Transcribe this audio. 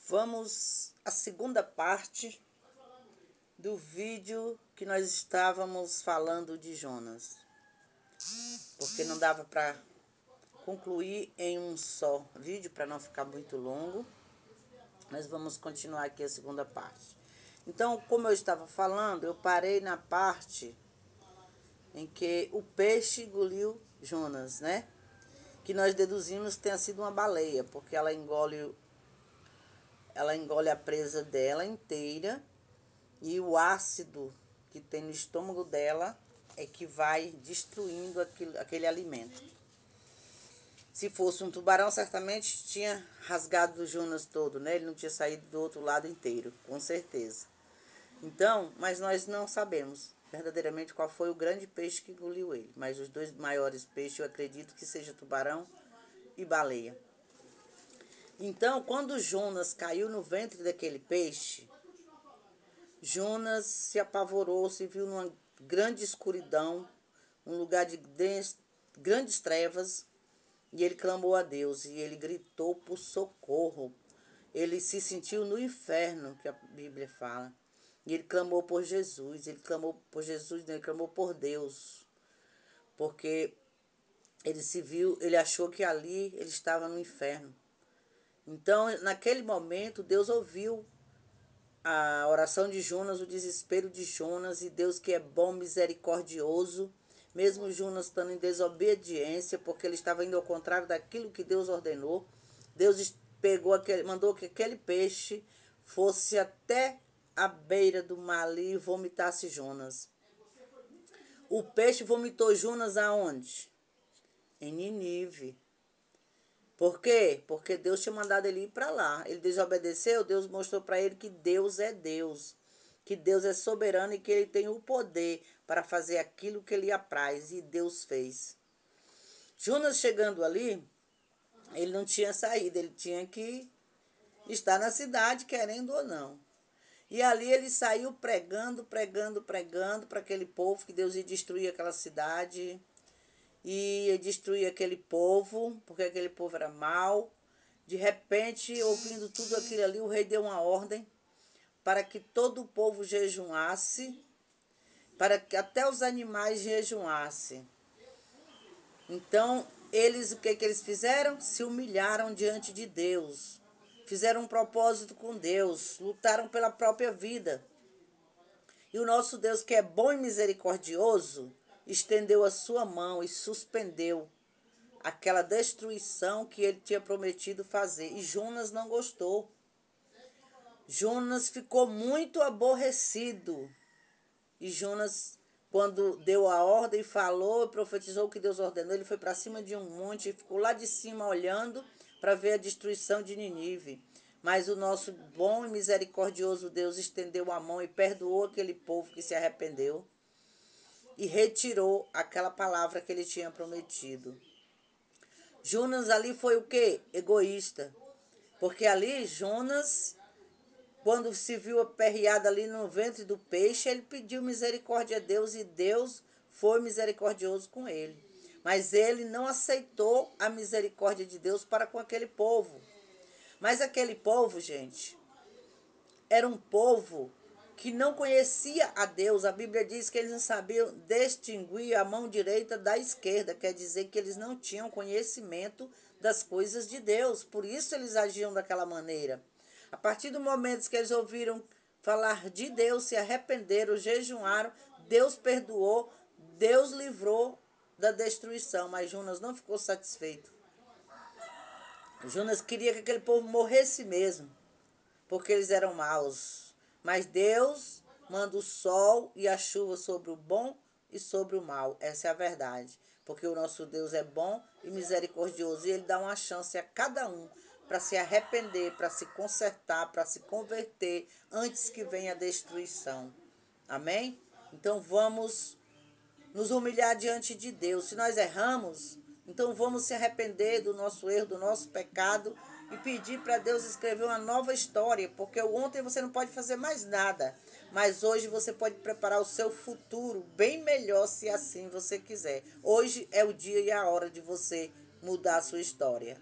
Vamos à segunda parte do vídeo que nós estávamos falando de Jonas. Porque não dava para concluir em um só vídeo, para não ficar muito longo. Mas vamos continuar aqui a segunda parte. Então, como eu estava falando, eu parei na parte em que o peixe engoliu Jonas, né? Que nós deduzimos que tenha sido uma baleia, porque ela engole a presa dela inteira e o ácido que tem no estômago dela é que vai destruindo aquele alimento. Se fosse um tubarão, certamente tinha rasgado o Jonas todo, né? Ele não tinha saído do outro lado inteiro, com certeza. Então, mas nós não sabemos verdadeiramente qual foi o grande peixe que engoliu ele. Mas os dois maiores peixes eu acredito que seja tubarão e baleia. Então, quando Jonas caiu no ventre daquele peixe, Jonas se apavorou, se viu numa grande escuridão, um lugar de grandes trevas, e ele clamou a Deus, e ele gritou por socorro. Ele se sentiu no inferno, que a Bíblia fala. E ele clamou por Jesus, ele clamou por Deus, porque ele achou que ali ele estava no inferno. Então, naquele momento, Deus ouviu a oração de Jonas, o desespero de Jonas, e Deus que é bom, misericordioso, mesmo Jonas estando em desobediência, porque ele estava indo ao contrário daquilo que Deus ordenou, Deus mandou que aquele peixe fosse até a beira do mar ali e vomitasse Jonas. O peixe vomitou Jonas aonde? Em Nínive. Por quê? Porque Deus tinha mandado ele ir para lá. Ele desobedeceu, Deus mostrou para ele que Deus é Deus. Que Deus é soberano e que ele tem o poder para fazer aquilo que ele apraz. E Deus fez. Jonas chegando ali, ele não tinha saído. Ele tinha que estar na cidade, querendo ou não. E ali ele saiu pregando para aquele povo, que Deus ia destruir aquela cidade. E destruir aquele povo, porque aquele povo era mau. De repente, ouvindo tudo aquilo ali, o rei deu uma ordem para que todo o povo jejuasse, para que até os animais jejuassem. Então, o que eles fizeram? Se humilharam diante de Deus, fizeram um propósito com Deus, lutaram pela própria vida. E o nosso Deus, que é bom e misericordioso, estendeu a sua mão e suspendeu aquela destruição que ele tinha prometido fazer. E Jonas não gostou. Jonas ficou muito aborrecido. E Jonas, quando deu a ordem, falou, profetizou o que Deus ordenou, ele foi para cima de um monte e ficou lá de cima olhando para ver a destruição de Nínive. Mas o nosso bom e misericordioso Deus estendeu a mão e perdoou aquele povo que se arrependeu. E retirou aquela palavra que ele tinha prometido. Jonas ali foi o quê? Egoísta. Porque ali Jonas, quando se viu aperreado ali no ventre do peixe, ele pediu misericórdia a Deus e Deus foi misericordioso com ele. Mas ele não aceitou a misericórdia de Deus para com aquele povo. Mas aquele povo, gente, era um povo que não conhecia a Deus. A Bíblia diz que eles não sabiam distinguir a mão direita da esquerda. Quer dizer que eles não tinham conhecimento das coisas de Deus. Por isso eles agiam daquela maneira. A partir do momento que eles ouviram falar de Deus, se arrependeram, jejuaram, Deus perdoou, Deus livrou da destruição. Mas Jonas não ficou satisfeito. Jonas queria que aquele povo morresse mesmo, porque eles eram maus. Mas Deus manda o sol e a chuva sobre o bom e sobre o mal. Essa é a verdade. Porque o nosso Deus é bom e misericordioso. E Ele dá uma chance a cada um para se arrepender, para se consertar, para se converter antes que venha a destruição. Amém? Então vamos nos humilhar diante de Deus. Se nós erramos, então vamos se arrepender do nosso erro, do nosso pecado e pedir para Deus escrever uma nova história, porque ontem você não pode fazer mais nada, mas hoje você pode preparar o seu futuro bem melhor, se assim você quiser. Hoje é o dia e a hora de você mudar a sua história.